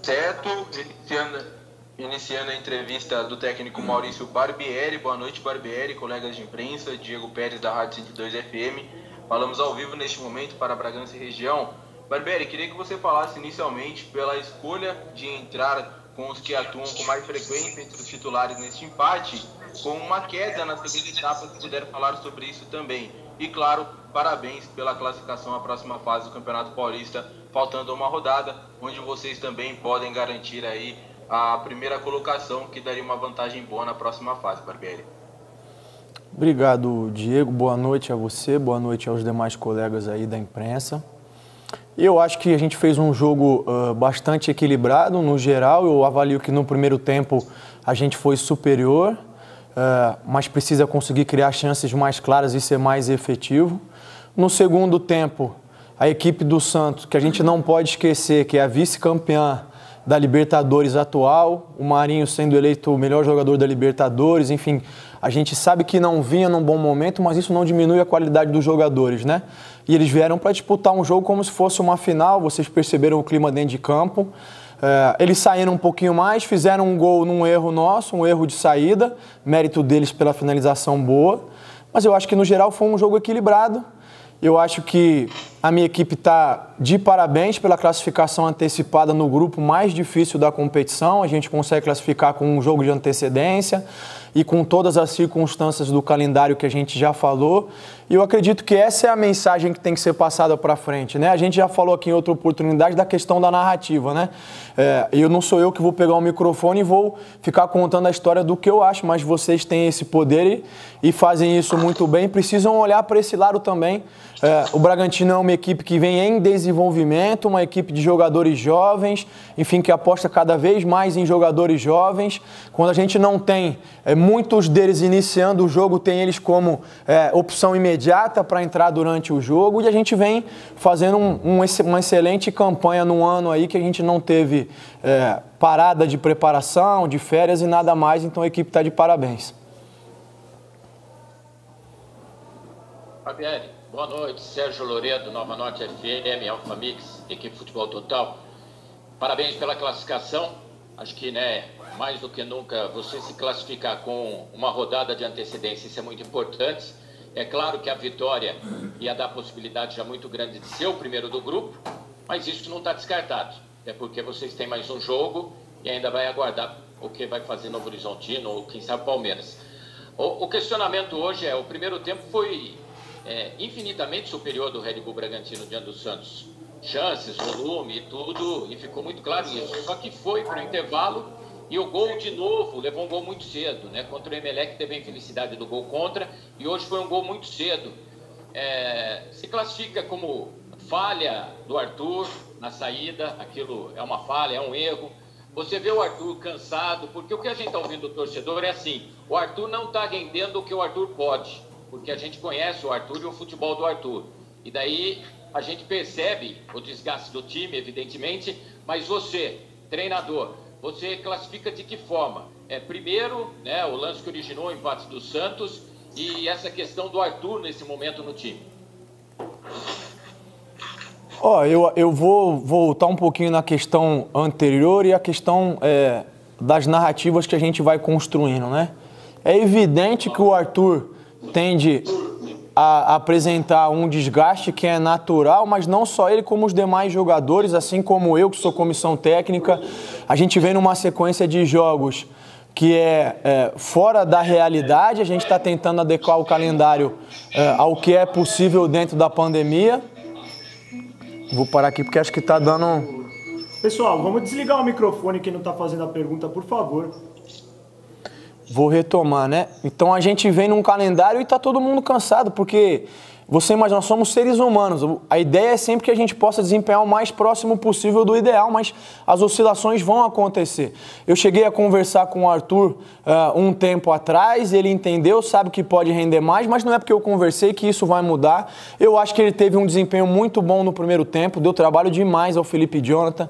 certo, iniciando a entrevista do técnico Maurício Barbieri. Boa noite, Barbieri, colegas de imprensa, Diego Pérez da Rádio 102 FM. Falamos ao vivo neste momento para Bragança e região. Barbieri, queria que você falasse inicialmente pela escolha de entrar com os que atuam com mais frequência entre os titulares neste empate, com uma queda na segunda etapa, se puder falar sobre isso também. E claro, parabéns pela classificação à próxima fase do Campeonato Paulista, faltando uma rodada, onde vocês também podem garantir aí a primeira colocação, que daria uma vantagem boa na próxima fase, Barbieri. Obrigado, Diego. Boa noite a você, boa noite aos demais colegas aí da imprensa. Eu acho que a gente fez um jogo bastante equilibrado, no geral. Eu avalio que no primeiro tempo a gente foi superior, mas precisa conseguir criar chances mais claras e ser mais efetivo. No segundo tempo, a equipe do Santos, que a gente não pode esquecer, que é a vice-campeã da Libertadores atual, o Marinho sendo eleito o melhor jogador da Libertadores, enfim, a gente sabe que não vinha num bom momento, mas isso não diminui a qualidade dos jogadores, né? E eles vieram para disputar um jogo como se fosse uma final, vocês perceberam o clima dentro de campo. Eles saíram um pouquinho mais, fizeram um gol num erro nosso, um erro de saída, mérito deles pela finalização boa, mas eu acho que no geral foi um jogo equilibrado. Eu acho que a minha equipe está de parabéns pela classificação antecipada no grupo mais difícil da competição. A gente consegue classificar com um jogo de antecedência e com todas as circunstâncias do calendário que a gente já falou. E eu acredito que essa é a mensagem que tem que ser passada para frente, né? A gente já falou aqui em outra oportunidade da questão da narrativa, né? Eu não sou eu que vou pegar o microfone e vou ficar contando a história do que eu acho, mas vocês têm esse poder e fazem isso muito bem. Precisam olhar para esse lado também. O Bragantino é uma equipe que vem em desenvolvimento, uma equipe de jogadores jovens, enfim, que aposta cada vez mais em jogadores jovens. Quando a gente não tem muitos deles iniciando o jogo, tem eles como opção imediata para entrar durante o jogo, e a gente vem fazendo uma excelente campanha no ano aí que a gente não teve parada de preparação, de férias e nada mais, então a equipe está de parabéns. Barbieri, boa noite, Sérgio Loredo, Nova Norte FM, Alfa Mix, equipe Futebol Total. Parabéns pela classificação. Acho que, mais do que nunca, você se classificar com uma rodada de antecedência, isso é muito importante. É claro que a vitória ia dar possibilidade já muito grande de ser o primeiro do grupo, mas isso não está descartado. É porque vocês têm mais um jogo e ainda vai aguardar o que vai fazer Novo Horizontino ou quem sabe Palmeiras. O questionamento hoje o primeiro tempo foi infinitamente superior do Red Bull Bragantino diante do Santos. Chances, volume e tudo, e ficou muito claro isso. Só que foi para o intervalo e o gol de novo levou um gol muito cedo, né? Contra o Emelec teve a infelicidade do gol contra e hoje foi um gol muito cedo. Se classifica como falha do Arthur na saída, aquilo é uma falha, é um erro. Você vê o Arthur cansado, porque o que a gente está ouvindo do torcedor é assim, o Arthur não está rendendo o que o Arthur pode, porque a gente conhece o Arthur e o futebol do Arthur. E daí a gente percebe o desgaste do time, evidentemente, mas você, treinador, você classifica de que forma? Primeiro, o lance que originou o empate do Santos e essa questão do Arthur nesse momento no time. Eu vou voltar um pouquinho na questão anterior e a questão das narrativas que a gente vai construindo, né? É evidente que o Arthur tende a apresentar um desgaste que é natural, mas não só ele, como os demais jogadores, assim como eu, que sou comissão técnica. A gente vem numa sequência de jogos que é fora da realidade, a gente está tentando adequar o calendário ao que é possível dentro da pandemia. Vou parar aqui porque acho que está dando... Pessoal, vamos desligar o microfone quem não está fazendo a pergunta, por favor. Vou retomar, né? Então a gente vem num calendário e tá todo mundo cansado, porque você imagina, nós somos seres humanos. A ideia é sempre que a gente possa desempenhar o mais próximo possível do ideal, mas as oscilações vão acontecer. Eu cheguei a conversar com o Arthur um tempo atrás, ele entendeu, sabe que pode render mais, mas não é porque eu conversei que isso vai mudar. Eu acho que ele teve um desempenho muito bom no primeiro tempo, deu trabalho demais ao Felipe Jonathan,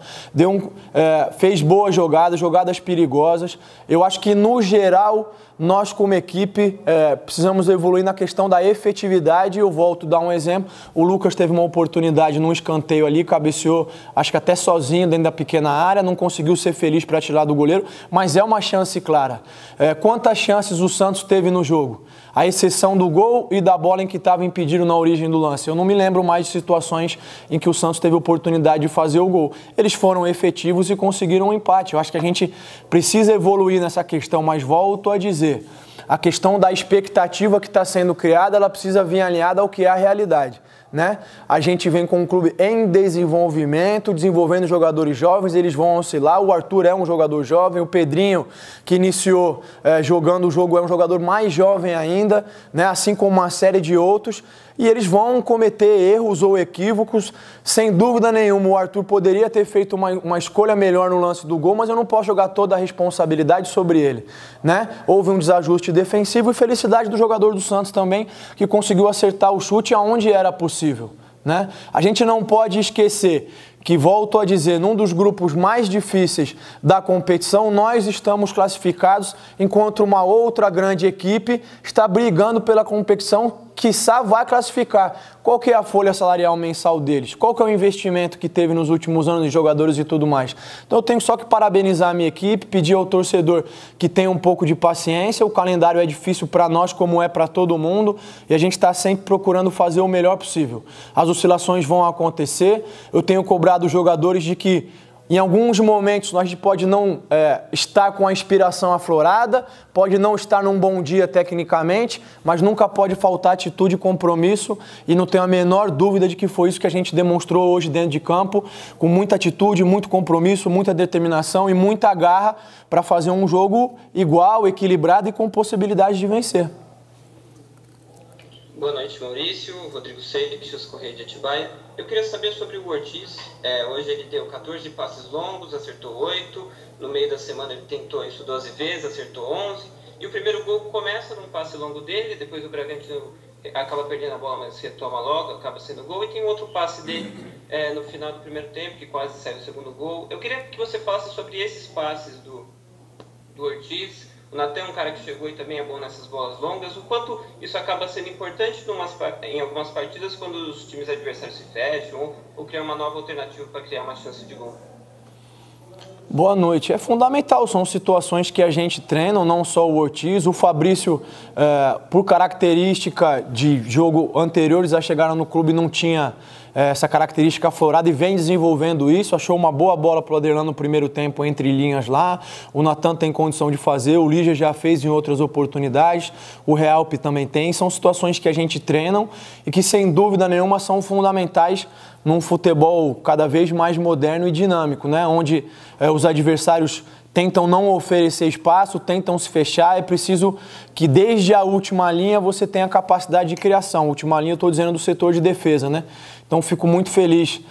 fez boas jogadas perigosas. Eu acho que, no geral, nós como equipe precisamos evoluir na questão da efetividade, e eu volto volto a dar um exemplo, o Lucas teve uma oportunidade num escanteio ali, cabeceou, acho que até sozinho dentro da pequena área, não conseguiu ser feliz para tirar do goleiro, mas é uma chance clara. Quantas chances o Santos teve no jogo? A exceção do gol e da bola em que estava impedido na origem do lance. Eu não me lembro mais de situações em que o Santos teve oportunidade de fazer o gol. Eles foram efetivos e conseguiram um empate. Eu acho que a gente precisa evoluir nessa questão, mas volto a dizer, a questão da expectativa que está sendo criada, ela precisa vir alinhada ao que é a realidade. Né? A gente vem com um clube em desenvolvimento, desenvolvendo jogadores jovens, eles vão oscilar. O Arthur é um jogador jovem, o Pedrinho, que iniciou jogando o jogo, é um jogador mais jovem ainda, né? Assim como uma série de outros. E eles vão cometer erros ou equívocos, sem dúvida nenhuma. O Arthur poderia ter feito uma escolha melhor no lance do gol, mas eu não posso jogar toda a responsabilidade sobre ele, né? Houve um desajuste defensivo e felicidade do jogador do Santos também, que conseguiu acertar o chute aonde era possível, né? A gente não pode esquecer que, volto a dizer, num dos grupos mais difíceis da competição, nós estamos classificados, enquanto uma outra grande equipe está brigando pela competição, quiçá vai classificar. Qual que é a folha salarial mensal deles? Qual que é o investimento que teve nos últimos anos de jogadores e tudo mais? Então eu tenho só que parabenizar a minha equipe, pedir ao torcedor que tenha um pouco de paciência. O calendário é difícil para nós, como é para todo mundo, e a gente está sempre procurando fazer o melhor possível. As oscilações vão acontecer. Eu tenho cobrado os jogadores de que em alguns momentos a gente pode não estar com a inspiração aflorada, pode não estar num bom dia tecnicamente, mas nunca pode faltar atitude e compromisso, e não tenho a menor dúvida de que foi isso que a gente demonstrou hoje dentro de campo, com muita atitude, muito compromisso, muita determinação e muita garra para fazer um jogo igual, equilibrado e com possibilidade de vencer. Boa noite, Maurício. Rodrigo Seixas, Correio de Atibaia. Eu queria saber sobre o Ortiz. Hoje ele deu 14 passes longos, acertou 8. No meio da semana ele tentou isso 12 vezes, acertou 11. E o primeiro gol começa num passe longo dele, depois o Bragantino acaba perdendo a bola, mas retoma logo, acaba sendo gol. E tem outro passe dele no final do primeiro tempo, que quase sai o segundo gol. Eu queria que você falasse sobre esses passes do Ortiz. O Natan é um cara que chegou e também é bom nessas bolas longas. O quanto isso acaba sendo importante em algumas partidas quando os times adversários se fecham ou criar uma nova alternativa para criar uma chance de gol. Boa noite. É fundamental, são situações que a gente treina, não só o Ortiz. O Fabrício, por característica de jogo anteriores a chegar no clube, não tinha essa característica aflorada e vem desenvolvendo isso. Achou uma boa bola para o Aderlan no primeiro tempo, entre linhas lá. O Natan tem condição de fazer, o Lígia já fez em outras oportunidades, o Realpe também tem. São situações que a gente treina e que, sem dúvida nenhuma, são fundamentais num futebol cada vez mais moderno e dinâmico, né? Onde os adversários tentam não oferecer espaço, tentam se fechar. É preciso que desde a última linha você tenha capacidade de criação. Última linha eu estou dizendo do setor de defesa, né? Então fico muito feliz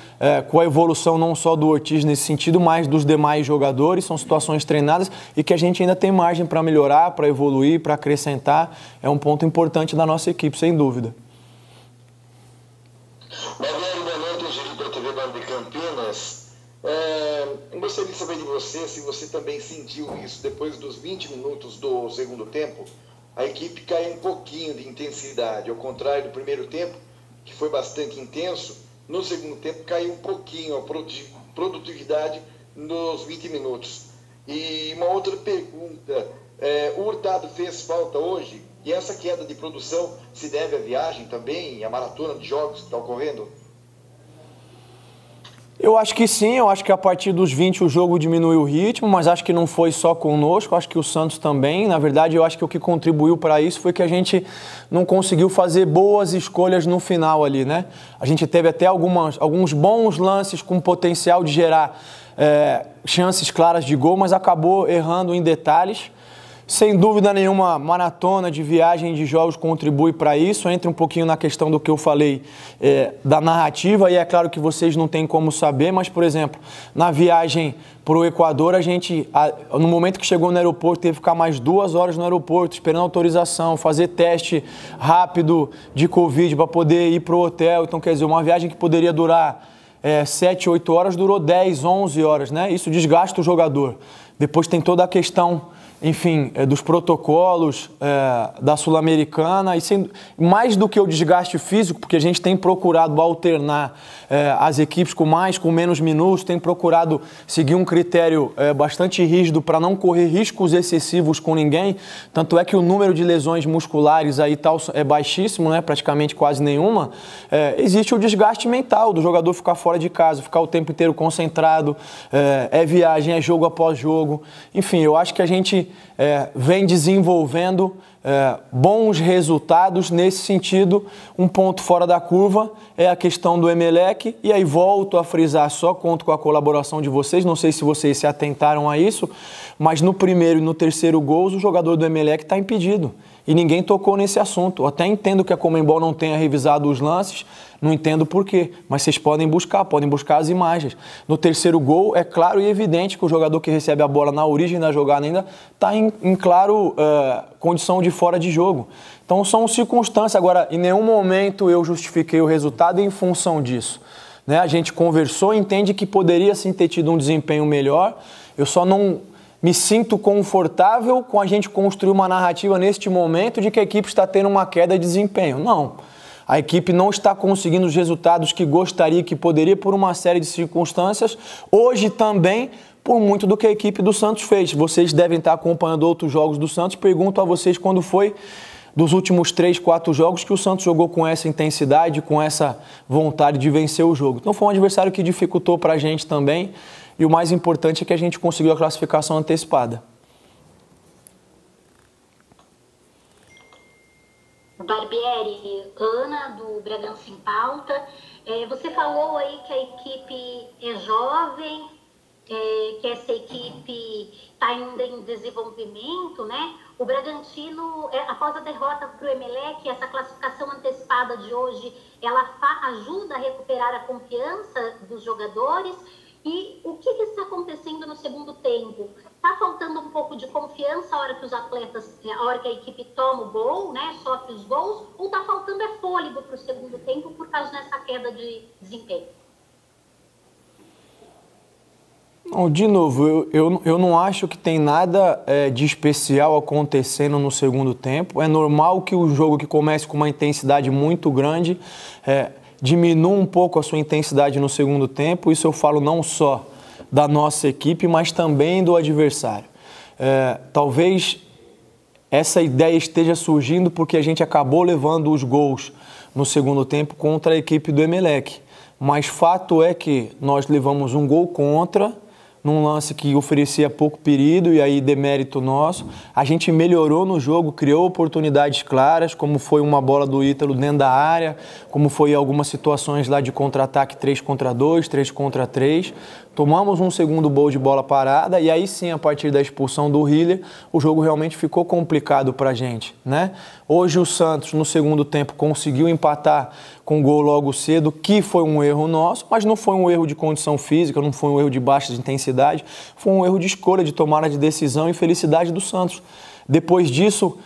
com a evolução não só do Ortiz nesse sentido, mas dos demais jogadores. São situações treinadas e que a gente ainda tem margem para melhorar, para evoluir, para acrescentar. É um ponto importante da nossa equipe, sem dúvida. Eu gostaria de saber de você se você também sentiu isso depois dos 20 minutos do segundo tempo. A equipe caiu um pouquinho de intensidade, ao contrário do primeiro tempo, que foi bastante intenso. No segundo tempo caiu um pouquinho a produtividade nos 20 minutos. E uma outra pergunta, o Hurtado fez falta hoje? E essa queda de produção se deve à viagem também, à maratona de jogos que está ocorrendo? Eu acho que sim, eu acho que a partir dos 20 o jogo diminuiu o ritmo, mas acho que não foi só conosco, acho que o Santos também. Na verdade, eu acho que o que contribuiu para isso foi que a gente não conseguiu fazer boas escolhas no final ali, né? A gente teve até alguns bons lances com potencial de gerar chances claras de gol, mas acabou errando em detalhes. Sem dúvida nenhuma, maratona de viagem de jogos contribui para isso. Entra um pouquinho na questão do que eu falei da narrativa, e é claro que vocês não têm como saber, mas, por exemplo, na viagem para o Equador, a gente, no momento que chegou no aeroporto, teve que ficar mais 2 horas no aeroporto, esperando autorização, fazer teste rápido de Covid para poder ir para o hotel. Então, quer dizer, uma viagem que poderia durar 7, 8 horas, durou 10, 11 horas, né? Isso desgasta o jogador. Depois tem toda a questão enfim, dos protocolos da Sul-Americana, e mais do que o desgaste físico, porque a gente tem procurado alternar as equipes com mais, com menos minutos, tem procurado seguir um critério bastante rígido para não correr riscos excessivos com ninguém, tanto é que o número de lesões musculares aí tal é baixíssimo, né, praticamente quase nenhuma. Existe o desgaste mental do jogador ficar fora de casa, ficar o tempo inteiro concentrado, viagem, é jogo após jogo, enfim, eu acho que a gente vem desenvolvendo bons resultados nesse sentido. Um ponto fora da curva é a questão do Emelec, e aí volto a frisar, só conto com a colaboração de vocês, não sei se vocês se atentaram a isso, mas no primeiro e no terceiro gols o jogador do Emelec está impedido e ninguém tocou nesse assunto. Eu até entendo que a Conmebol não tenha revisado os lances, não entendo por quê, mas vocês podem buscar as imagens. No terceiro gol, é claro e evidente que o jogador que recebe a bola na origem da jogada ainda está em claro condição de fora de jogo. Então são circunstâncias. Agora, em nenhum momento eu justifiquei o resultado em função disso, né? A gente conversou e entende que poderia sim ter tido um desempenho melhor. Eu só não me sinto confortável com a gente construir uma narrativa neste momento de que a equipe está tendo uma queda de desempenho. Não. A equipe não está conseguindo os resultados que gostaria, que poderia, por uma série de circunstâncias. Hoje também, por muito do que a equipe do Santos fez. Vocês devem estar acompanhando outros jogos do Santos. Pergunto a vocês quando foi dos últimos 3, 4 jogos que o Santos jogou com essa intensidade, com essa vontade de vencer o jogo. Então foi um adversário que dificultou para a gente também. E o mais importante é que a gente conseguiu a classificação antecipada. Barbieri, Ana, do Bragança em Pauta. Você falou aí que a equipe é jovem, que essa equipe está ainda em desenvolvimento, né? O Bragantino, após a derrota para o Emelec, essa classificação antecipada de hoje, ela ajuda a recuperar a confiança dos jogadores. E o que está acontecendo no segundo tempo? Está faltando um pouco de confiança a hora que os atletas, a hora que a equipe toma o gol, né, sofre os gols, ou está faltando fôlego para o segundo tempo por causa dessa queda de desempenho? Não, de novo, eu não acho que tem nada de especial acontecendo no segundo tempo. É normal que o jogo que comece com uma intensidade muito grande diminua um pouco a sua intensidade no segundo tempo. Isso eu falo não só da nossa equipe, mas também do adversário. Talvez essa ideia esteja surgindo porque a gente acabou levando os gols no segundo tempo contra a equipe do Emelec. Mas fato é que nós levamos um gol contra, num lance que oferecia pouco perigo e aí demérito nosso. A gente melhorou no jogo, criou oportunidades claras, como foi uma bola do Ítalo dentro da área, como foi algumas situações lá de contra-ataque 3 contra 2, 3 contra 3. Tomamos um segundo gol de bola parada e aí sim, a partir da expulsão do Hiller, o jogo realmente ficou complicado pra gente, né? Hoje o Santos, no segundo tempo, conseguiu empatar com gol logo cedo, que foi um erro nosso, mas não foi um erro de condição física, não foi um erro de baixa intensidade, foi um erro de escolha, de tomada de decisão e felicidade do Santos. Depois disso,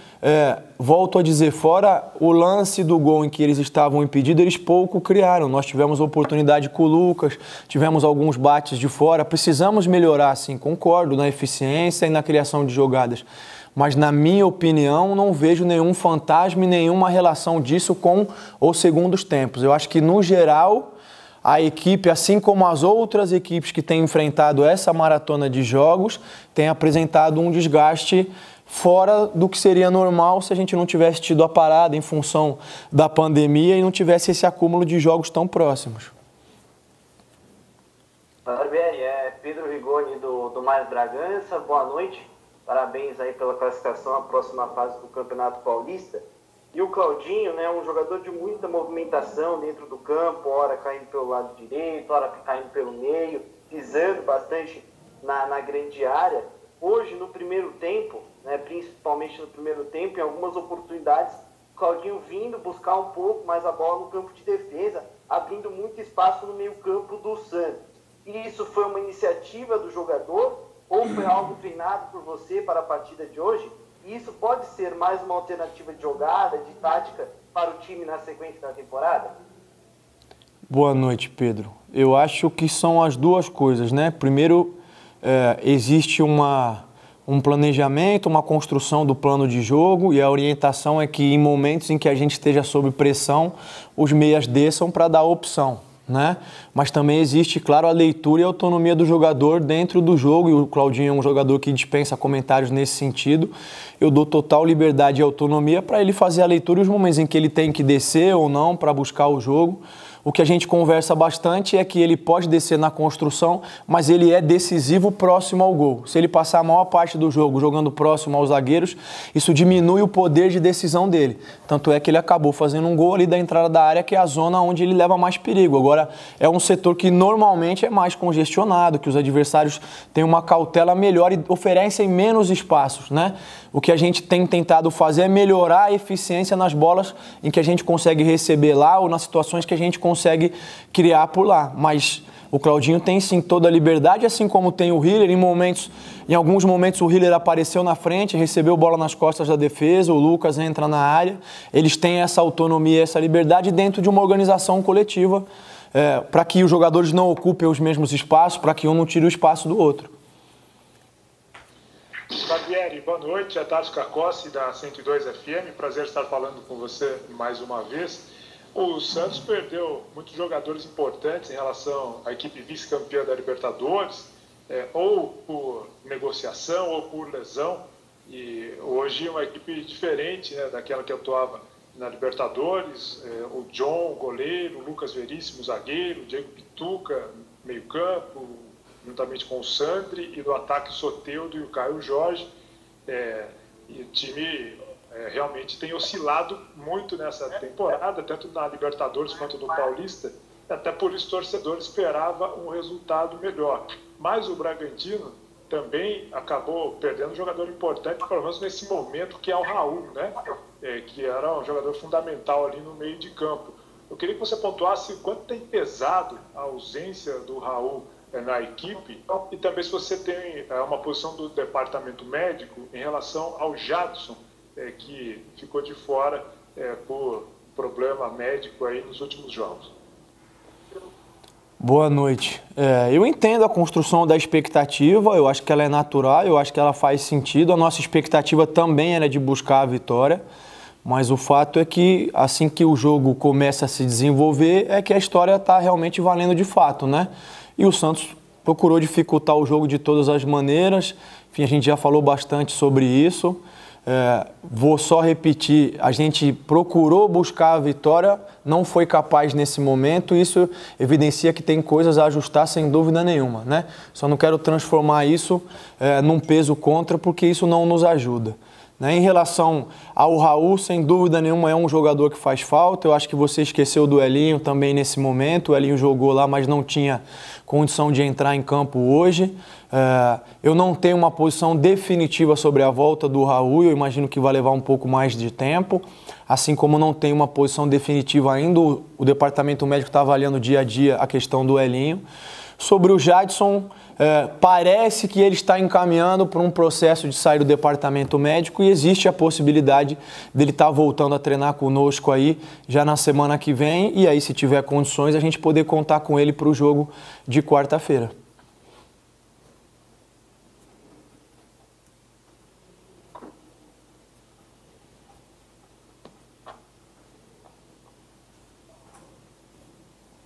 volto a dizer, fora o lance do gol em que eles estavam impedidos, eles pouco criaram. Nós tivemos oportunidade com o Lucas, tivemos alguns bates de fora, precisamos melhorar, sim, concordo, na eficiência e na criação de jogadas. Mas, na minha opinião, não vejo nenhum fantasma e nenhuma relação disso com os segundos tempos. Eu acho que, no geral, a equipe, assim como as outras equipes que têm enfrentado essa maratona de jogos, tem apresentado um desgaste fora do que seria normal se a gente não tivesse tido a parada em função da pandemia e não tivesse esse acúmulo de jogos tão próximos. Barbieri, Pedro Rigoni do Mais Bragança, boa noite. Parabéns aí pela classificação à próxima fase do Campeonato Paulista. E o Claudinho, né, um jogador de muita movimentação dentro do campo, hora caindo pelo lado direito, hora caindo pelo meio, pisando bastante na grande área. Hoje, no primeiro tempo, né, principalmente no primeiro tempo, em algumas oportunidades, o Claudinho vindo buscar um pouco mais a bola no campo de defesa, abrindo muito espaço no meio-campo do Santos. E isso foi uma iniciativa do jogador ou foi algo treinado por você para a partida de hoje? E isso pode ser mais uma alternativa de jogada, de tática para o time na sequência da temporada? Boa noite, Pedro. Eu acho que são as duas coisas, né? Primeiro, existe uma um planejamento, uma construção do plano de jogo, e a orientação é que em momentos em que a gente esteja sob pressão, os meias desçam para dar opção, né? Mas também existe, claro, a leitura e a autonomia do jogador dentro do jogo, e o Claudinho é um jogador que dispensa comentários nesse sentido. Eu dou total liberdade e autonomia para ele fazer a leitura e os momentos em que ele tem que descer ou não para buscar o jogo. O que a gente conversa bastante é que ele pode descer na construção, mas ele é decisivo próximo ao gol. Se ele passar a maior parte do jogo jogando próximo aos zagueiros, isso diminui o poder de decisão dele. Tanto é que ele acabou fazendo um gol ali da entrada da área, que é a zona onde ele leva mais perigo. Agora, é um setor que normalmente é mais congestionado, que os adversários têm uma cautela melhor e oferecem menos espaços, né? O que a gente tem tentado fazer é melhorar a eficiência nas bolas em que a gente consegue receber lá ou nas situações que a gente consegue criar por lá. Mas o Claudinho tem sim toda a liberdade, assim como tem o Hiller. Em alguns momentos o Hiller apareceu na frente, recebeu bola nas costas da defesa, o Lucas entra na área. Eles têm essa autonomia, essa liberdade dentro de uma organização coletiva, para que os jogadores não ocupem os mesmos espaços, para que um não tire o espaço do outro. Barbieri, boa noite, é Tarso Cacossi da 102 FM, prazer estar falando com você mais uma vez. O Santos perdeu muitos jogadores importantes em relação à equipe vice-campeã da Libertadores, ou por negociação ou por lesão, e hoje uma equipe diferente, né, daquela que atuava na Libertadores. O John, goleiro, o Lucas Veríssimo, zagueiro, o Diego Pituca, meio campo, juntamente com o Sandri, e no ataque o Soteldo e o Caio Jorge. E o time realmente tem oscilado muito nessa temporada, tanto na Libertadores quanto no Paulista. Até por isso o torcedor esperava um resultado melhor. Mas o Bragantino também acabou perdendo um jogador importante, pelo menos nesse momento, que é o Raul, né? Que era um jogador fundamental ali no meio de campo. Eu queria que você pontuasse o quanto tem pesado a ausência do Raul na equipe, e também se você tem uma posição do departamento médico em relação ao Jadson, que ficou de fora por problema médico aí nos últimos jogos. Boa noite. Eu entendo a construção da expectativa, eu acho que ela é natural, eu acho que ela faz sentido. A nossa expectativa também era de buscar a vitória, mas o fato é que assim que o jogo começa a se desenvolver, é que a história está realmente valendo de fato, né? E o Santos procurou dificultar o jogo de todas as maneiras. Enfim, a gente já falou bastante sobre isso. Vou só repetir, a gente procurou buscar a vitória, não foi capaz nesse momento. Isso evidencia que tem coisas a ajustar sem dúvida nenhuma, né? Só não quero transformar isso num peso contra, porque isso não nos ajuda. Em relação ao Raul, sem dúvida nenhuma é um jogador que faz falta. Eu acho que você esqueceu do Elinho também nesse momento. O Elinho jogou lá, mas não tinha condição de entrar em campo hoje. Eu não tenho uma posição definitiva sobre a volta do Raul. Eu imagino que vai levar um pouco mais de tempo. Assim como não tenho uma posição definitiva ainda, o departamento médico está avaliando dia a dia a questão do Elinho. Sobre o Jadson, parece que ele está encaminhando para um processo de sair do departamento médico, e existe a possibilidade dele estar voltando a treinar conosco aí já na semana que vem, e aí, se tiver condições, a gente poder contar com ele para o jogo de quarta-feira.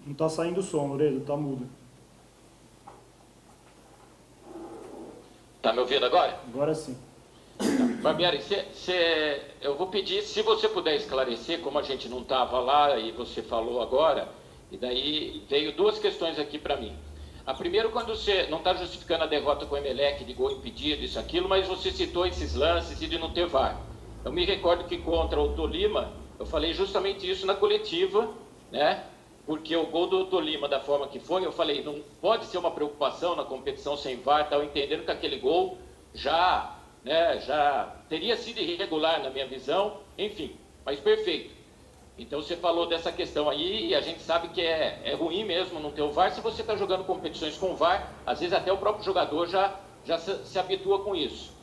Não está saindo o som, Loredo, está mudo. Tá me ouvindo agora? Agora sim. Barbieri, eu vou pedir, se você puder esclarecer, como a gente não estava lá e você falou agora, e daí veio duas questões aqui para mim. A primeira, quando você não está justificando a derrota com o Emelec, de gol impedido, isso, aquilo, mas você citou esses lances e de não ter VAR. Eu me recordo que contra o Tolima, eu falei justamente isso na coletiva, né? Porque o gol do Tolima, da forma que foi, eu falei, não pode ser uma preocupação na competição sem VAR, tal, entendendo que aquele gol já teria sido irregular na minha visão, enfim, mas perfeito. Então você falou dessa questão aí, e a gente sabe que é ruim mesmo não ter o VAR. Se você está jogando competições com VAR, às vezes até o próprio jogador já se habitua com isso.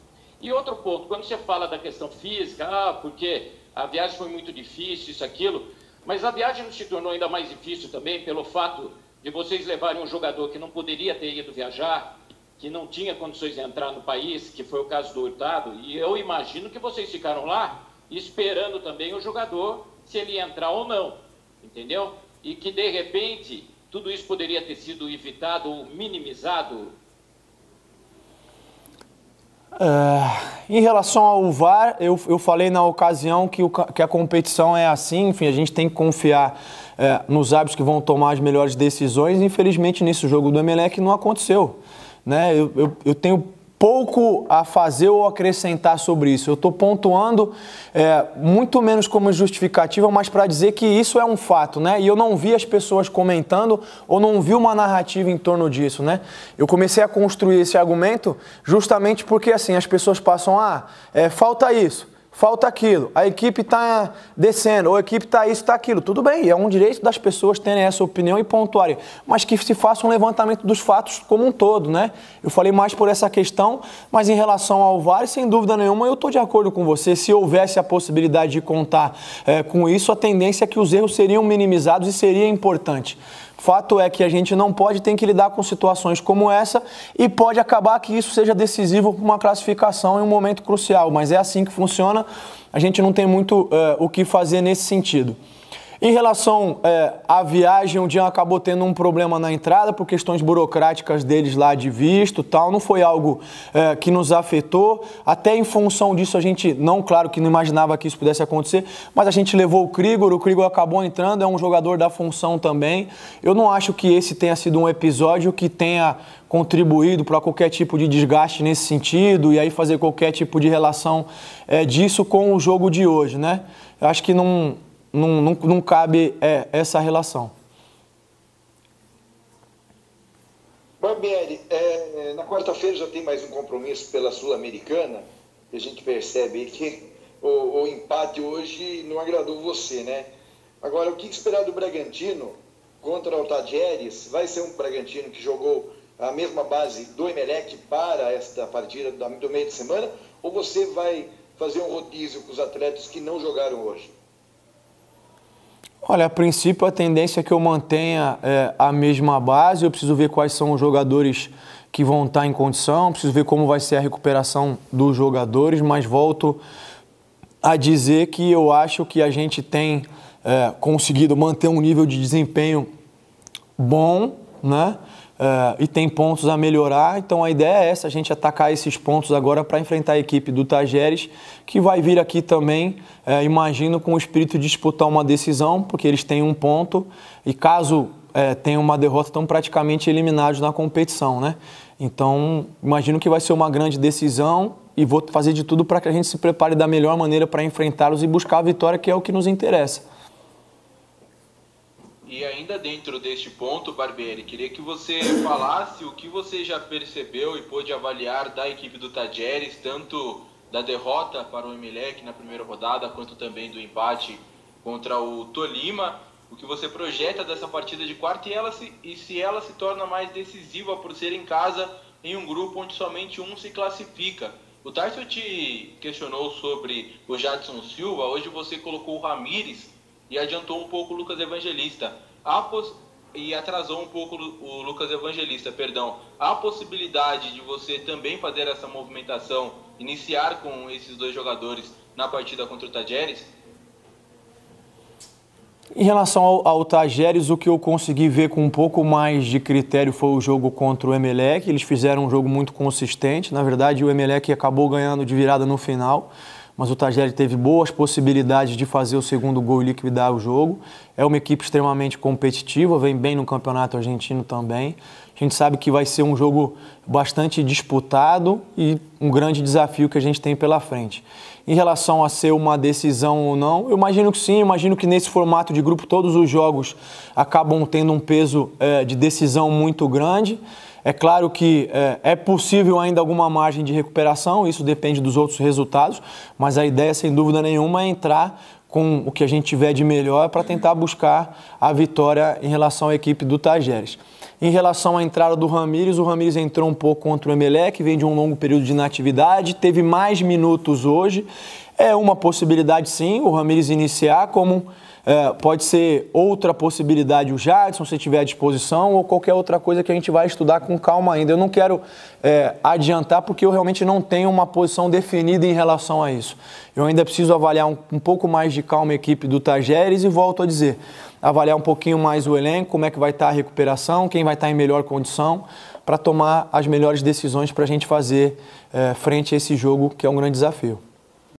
E outro ponto, quando você fala da questão física, porque a viagem foi muito difícil, isso, aquilo, mas a viagem não se tornou ainda mais difícil também pelo fato de vocês levarem um jogador que não poderia ter ido viajar, que não tinha condições de entrar no país, que foi o caso do Hurtado, e eu imagino que vocês ficaram lá esperando também o jogador, se ele ia entrar ou não, entendeu? E que, de repente, tudo isso poderia ter sido evitado ou minimizado. Em relação ao VAR, eu falei na ocasião que a competição é assim, enfim, a gente tem que confiar nos árbitros que vão tomar as melhores decisões. Infelizmente, nesse jogo do Emelec não aconteceu, né? Eu tenho pouco a fazer ou acrescentar sobre isso. Eu estou pontuando muito menos como justificativa, mas para dizer que isso é um fato, né? E eu não vi as pessoas comentando ou não vi uma narrativa em torno disso, né? Eu comecei a construir esse argumento justamente porque assim as pessoas passam, falta isso, falta aquilo, a equipe está descendo, ou a equipe está isso, está aquilo. Tudo bem, é um direito das pessoas terem essa opinião e pontuarem, mas que se faça um levantamento dos fatos como um todo, né? Eu falei mais por essa questão, mas em relação ao VAR, sem dúvida nenhuma, eu estou de acordo com você. Se houvesse a possibilidade de contar com isso, a tendência é que os erros seriam minimizados e seria importante. Fato é que a gente não pode, tem que lidar com situações como essa e pode acabar que isso seja decisivo para uma classificação em um momento crucial, mas é assim que funciona, a gente não tem muito o que fazer nesse sentido. Em relação à viagem, o Jean acabou tendo um problema na entrada por questões burocráticas deles lá de visto e tal. Não foi algo que nos afetou. Até em função disso, a gente, claro que não imaginava que isso pudesse acontecer, mas a gente levou o Krigor acabou entrando, é um jogador da função também. Eu não acho que esse tenha sido um episódio que tenha contribuído para qualquer tipo de desgaste nesse sentido e aí fazer qualquer tipo de relação disso com o jogo de hoje, né? Eu acho que não cabe essa relação. Barbieri, na quarta-feira já tem mais um compromisso pela Sul-Americana, e a gente percebe que o empate hoje não agradou você, né? Agora, o que esperar do Bragantino contra o Tajeres? Vai ser um Bragantino que jogou a mesma base do Emelec para esta partida do meio de semana, ou você vai fazer um rodízio com os atletas que não jogaram hoje? Olha, a princípio a tendência é que eu mantenha a mesma base. Eu preciso ver quais são os jogadores que vão estar em condição, preciso ver como vai ser a recuperação dos jogadores, mas volto a dizer que eu acho que a gente tem conseguido manter um nível de desempenho bom, né? E tem pontos a melhorar, então a ideia é essa, a gente atacar esses pontos agora para enfrentar a equipe do Tajeres, que vai vir aqui também, imagino, com o espírito de disputar uma decisão, porque eles têm um ponto e caso tenham uma derrota, estão praticamente eliminados na competição, né? Então, imagino que vai ser uma grande decisão e vou fazer de tudo para que a gente se prepare da melhor maneira para enfrentá-los e buscar a vitória, que é o que nos interessa. E ainda dentro deste ponto, Barbieri, queria que você falasse o que você já percebeu e pôde avaliar da equipe do Tajeres, tanto da derrota para o Emelec na primeira rodada, quanto também do empate contra o Tolima. O que você projeta dessa partida de quarta e se ela se torna mais decisiva por ser em casa em um grupo onde somente um se classifica. O Tarso te questionou sobre o Jadson Silva, hoje você colocou o Ramires e adiantou um pouco o Lucas Evangelista. E atrasou um pouco o Lucas Evangelista, perdão. Há a possibilidade de você também fazer essa movimentação, iniciar com esses dois jogadores na partida contra o Tajeres? Em relação ao Tajeres, o que eu consegui ver com um pouco mais de critério foi o jogo contra o Emelec. Eles fizeram um jogo muito consistente. Na verdade, o Emelec acabou ganhando de virada no final, mas o Tajeres teve boas possibilidades de fazer o segundo gol e liquidar o jogo. É uma equipe extremamente competitiva, vem bem no campeonato argentino também. A gente sabe que vai ser um jogo bastante disputado e um grande desafio que a gente tem pela frente. Em relação a ser uma decisão ou não, eu imagino que sim, imagino que nesse formato de grupo todos os jogos acabam tendo um peso de decisão muito grande. É claro que é possível ainda alguma margem de recuperação, isso depende dos outros resultados, mas a ideia, sem dúvida nenhuma, é entrar com o que a gente tiver de melhor para tentar buscar a vitória em relação à equipe do Tajeres. Em relação à entrada do Ramires, o Ramires entrou um pouco contra o Emelec, vem de um longo período de inatividade, teve mais minutos hoje. É uma possibilidade, sim, o Ramires iniciar, como Pode ser outra possibilidade o Jadson, se tiver à disposição, ou qualquer outra coisa que a gente vai estudar com calma ainda. Eu não quero adiantar porque eu realmente não tenho uma posição definida em relação a isso. Eu ainda preciso avaliar um pouco mais de calma a equipe do Tajeres e volto a dizer, avaliar um pouquinho mais o elenco, como é que vai estar a recuperação, quem vai estar em melhor condição, para tomar as melhores decisões para a gente fazer frente a esse jogo que é um grande desafio.